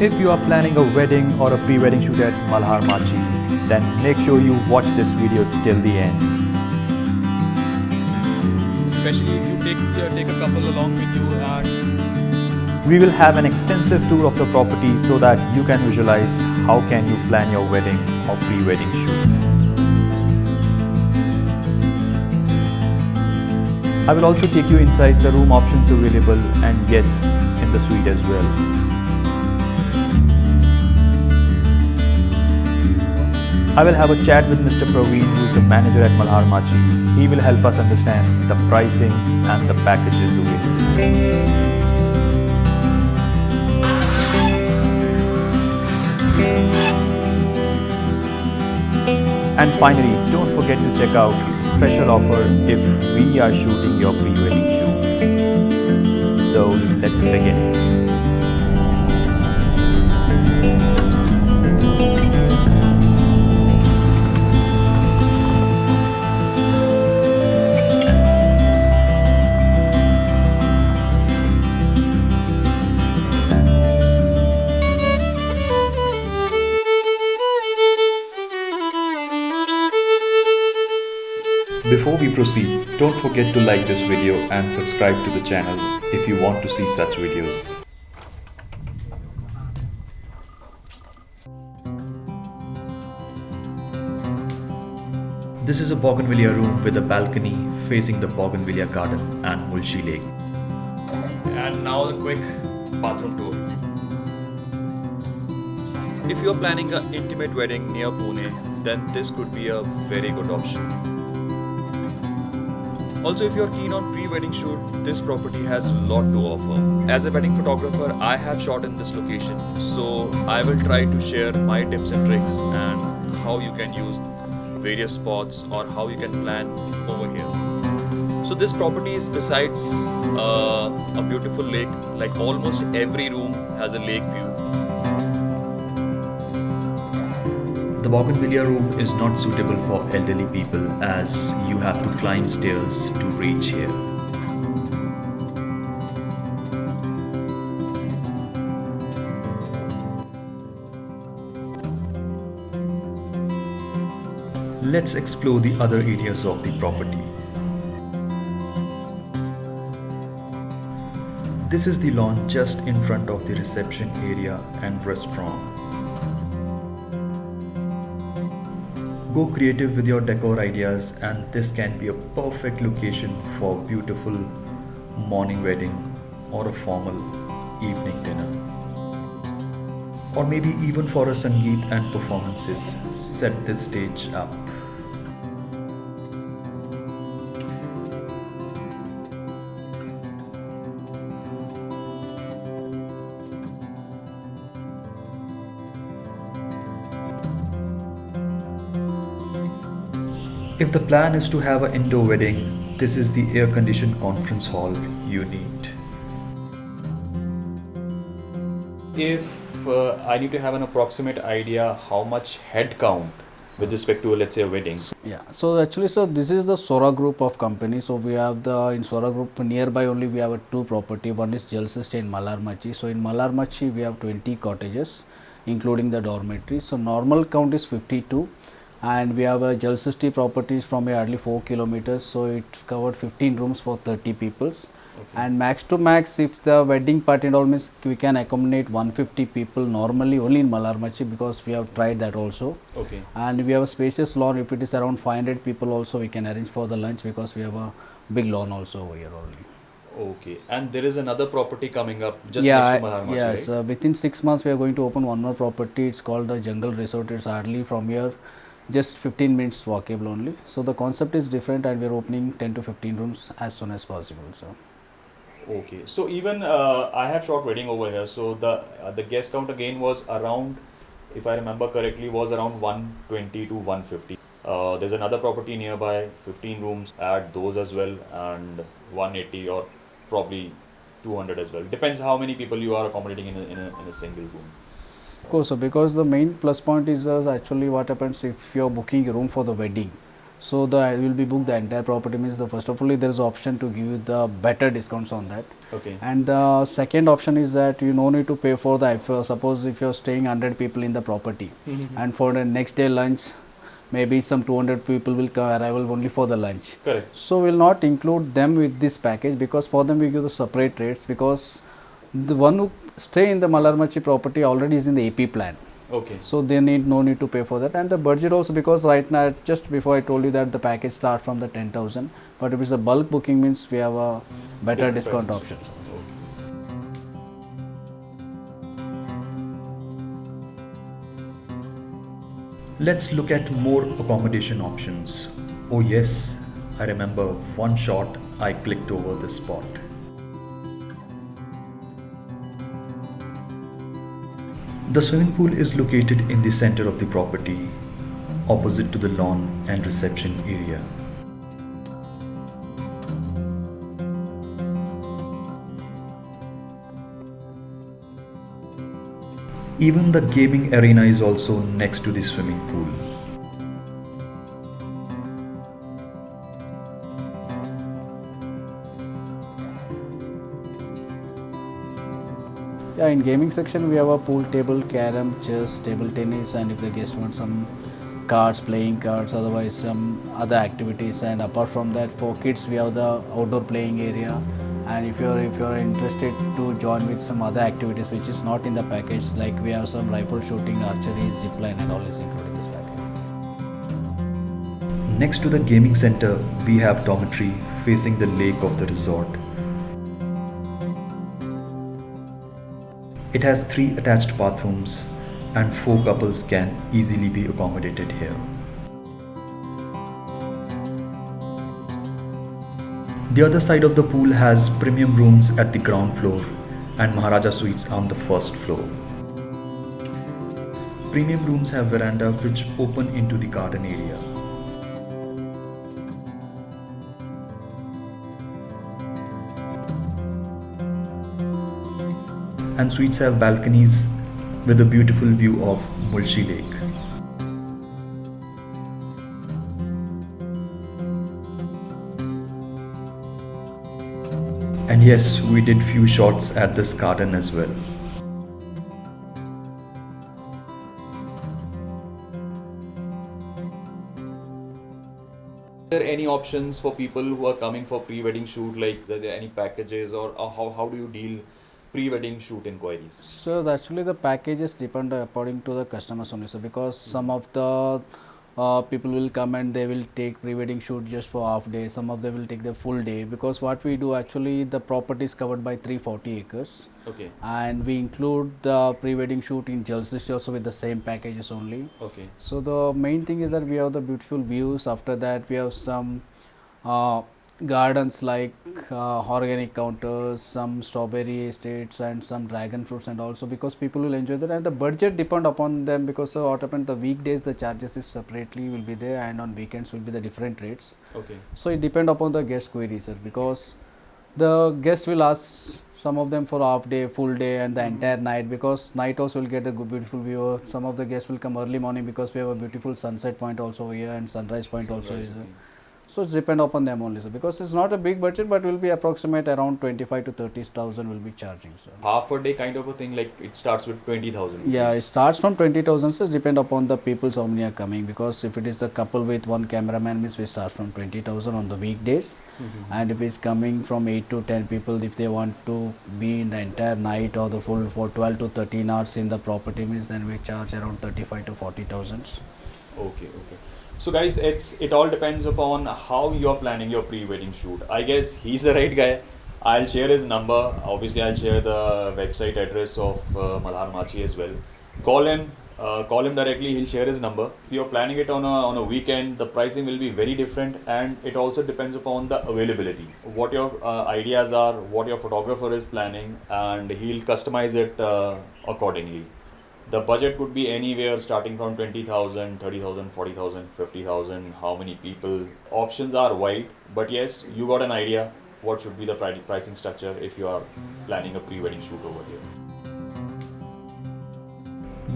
If you are planning a wedding or a pre-wedding shoot at Malhar Machi, then make sure you watch this video till the end. Especially if you take a couple along with you, and We will have an extensive tour of the property so that you can visualize how can you plan your wedding or pre-wedding shoot. I will also take you inside the room options available and yes, in the suite as well. I will have a chat with Mr. Praveen, who is the manager at Malhar Machi. He will help us understand the pricing and the packages available. And finally, don't forget to check out special offer if we are shooting your pre-wedding shoot. So let's begin. Before we proceed, don't forget to like this video and subscribe to the channel if you want to see such videos. This is a bougainvillea room with a balcony facing the bougainvillea garden and Mulshi Lake. and now the quick bathroom tour. If you are planning an intimate wedding near Pune, then this could be a very good option. Also, if you are keen on pre-wedding shoot, this property has a lot to offer. As a wedding photographer, I have shot in this location, so I will try to share my tips and tricks and how you can use various spots or how you can plan over here. So this property is besides a beautiful lake, like almost every room has a lake view. The bougainvillea room is not suitable for elderly people as you have to climb stairs to reach here. Let's explore the other areas of the property. This is the lawn just in front of the reception area and restaurant. Go creative with your decor ideas and this can be a perfect location for beautiful morning wedding or a formal evening dinner. Or maybe even for a Sangeet and performances, set this stage up. If the plan is to have an indoor wedding, this is the air-conditioned conference hall you need. If I need to have an approximate idea how much head count with respect to, let's say, a wedding. Yeah, so actually, this is the Sora group of companies. So we have in Sora group nearby only we have two property. One is Jalsa Stay in Malhar Machi. So in Malhar Machi we have 20 cottages, including the dormitory. So normal count is 52. And we have a Jalsa Stay properties from hardly 4 kilometers, so it's covered 15 rooms for 30 peoples. Okay. And max to max, if the wedding party and all means, we can accommodate 150 people normally only in Malhar Machi because we have tried that also. Okay. And we have a spacious lawn. If it is around 500 people also, we can arrange for the lunch because we have a big lawn also over here only. Okay, and there is another property coming up just next to Malhar Machi, yes. right? Within 6 months, we are going to open one more property. It's called the Jungle Resort. It's hardly from here. Just 15 minutes walkable only. So the concept is different and we are opening 10 to 15 rooms as soon as possible. So Okay, so even I have shot wedding over here. So the guest count again was around, if I remember correctly, was around 120 to 150. There's another property nearby, 15 rooms. Add those as well, and 180 or probably 200 as well. Depends how many people you are accommodating in a single room. of course, because the main plus point is actually what happens if you are booking a room for the wedding. So the will be booked the entire property means the first of all there is option to give you the better discounts on that. Okay. And the second option is that you no need to pay for the suppose if you're staying 100 people in the property and for the next day lunch maybe some 200 people will arrive only for the lunch. Correct. So we'll not include them with this package because for them we give the separate rates because the one who stay in the Malarmachi property already is in the AP plan. Okay. So they no need to pay for that, and the budget also because right now just before I told you that the package start from the 10,000, but if it's a bulk booking means we have a better Different discount prices. options. Let's look at more accommodation options. Oh yes, I remember one shot I clicked over the spot. The swimming pool is located in the center of the property, opposite to the lawn and reception area. Even the gaming arena is also next to the swimming pool. Yeah, in gaming section we have a pool table, carom, chess, table tennis, and if the guest wants some cards, playing cards, otherwise some other activities. And apart from that, for kids we have the outdoor playing area. And if you're interested to join with some other activities which is not in the package, like we have some rifle shooting, archery, zipline, and all is included in this package. Next to the gaming center, we have dormitory facing the lake of the resort. It has 3 attached bathrooms and 4 couples can easily be accommodated here. The other side of the pool has premium rooms at the ground floor and Maharaja Suites on the first floor. Premium rooms have veranda which open into the garden area. And suites have balconies with a beautiful view of Mulshi Lake. And yes, we did few shots at this garden as well. Are there any options for people who are coming for pre-wedding shoot, like are there any packages or how do you deal pre-wedding shoot inquiries? So actually the packages depend according to the customers only. So because some of the people will come and they will take pre-wedding shoot just for half day, some of them will take the full day, because what we do actually the property is covered by 340 acres. Okay. And we include the pre-wedding shoot in Jalsistry also with the same packages only. Okay. So the main thing is that we have the beautiful views. After that we have some gardens like organic counters, some strawberry estates and some dragon fruits, and also because people will enjoy that, and the budget depend upon them, because what happened, the weekdays the charges is separately will be there and on weekends will be the different rates. Okay. So it depend upon the guest queries, sir, because the guest will ask some of them for half day, full day and the entire night, because night also will get a good beautiful view. Some of the guests will come early morning because we have a beautiful sunset point also here and sunrise point also is there. So it's depend upon them only, sir, because it's not a big budget, but will be approximate around 25 to 30,000 will be charging, sir. Half a day kind of a thing, like it starts with 20,000. Yeah, it starts from 20,000, so it depend upon the people how many are coming, because if it is a couple with one cameraman means we start from 20,000 on the weekdays. And if it's coming from 8 to 10 people, if they want to be in the entire night or the full for 12 to 13 hours in the property means, then we charge around 35 to 40,000. Okay. So guys, it all depends upon how you're planning your pre-wedding shoot. I guess he's the right guy. I'll share his number. Obviously, I'll share the website address of Malarmachi as well. Call him directly. He'll share his number. If you're planning it on a weekend, the pricing will be very different, and it also depends upon the availability. What your ideas are, what your photographer is planning, and he'll customize it accordingly. The budget could be anywhere starting from 20,000, 30,000, 40,000, 50,000, how many people. Options are wide, but yes, you got an idea what should be the pricing structure if you are planning a pre-wedding shoot over here.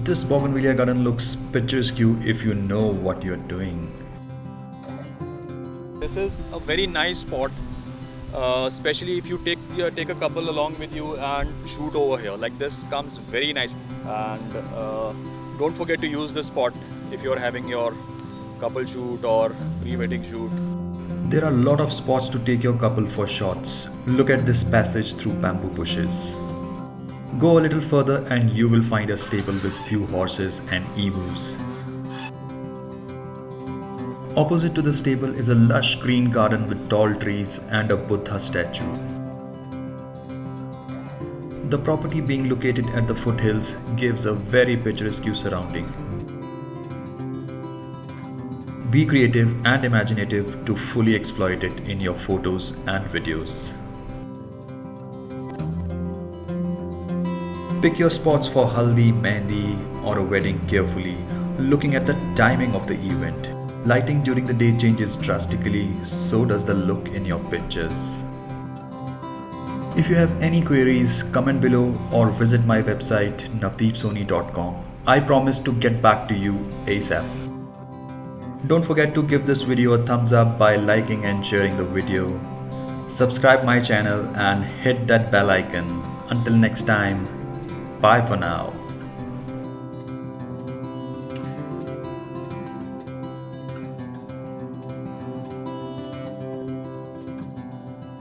This Bougainvillea garden looks picturesque if you know what you're doing. this is a very nice spot, especially if you take a couple along with you and shoot over here. Like this comes very nice, and don't forget to use this spot if you're having your couple shoot or pre-wedding shoot. There are a lot of spots to take your couple for shots. Look at this passage through bamboo bushes. Go a little further and you will find a stable with few horses and emus. Opposite to the stable is a lush green garden with tall trees and a Buddha statue. The property being located at the foothills gives a very picturesque surrounding. Be creative and imaginative to fully exploit it in your photos and videos. Pick your spots for haldi, mehndi or a wedding carefully, looking at the timing of the event. Lighting during the day changes drastically, so does the look in your pictures. If you have any queries, comment below or visit my website navdeepsoni.com. I promise to get back to you ASAP. Don't forget to give this video a thumbs up by liking and sharing the video. Subscribe my channel and hit that bell icon. Until next time, bye for now.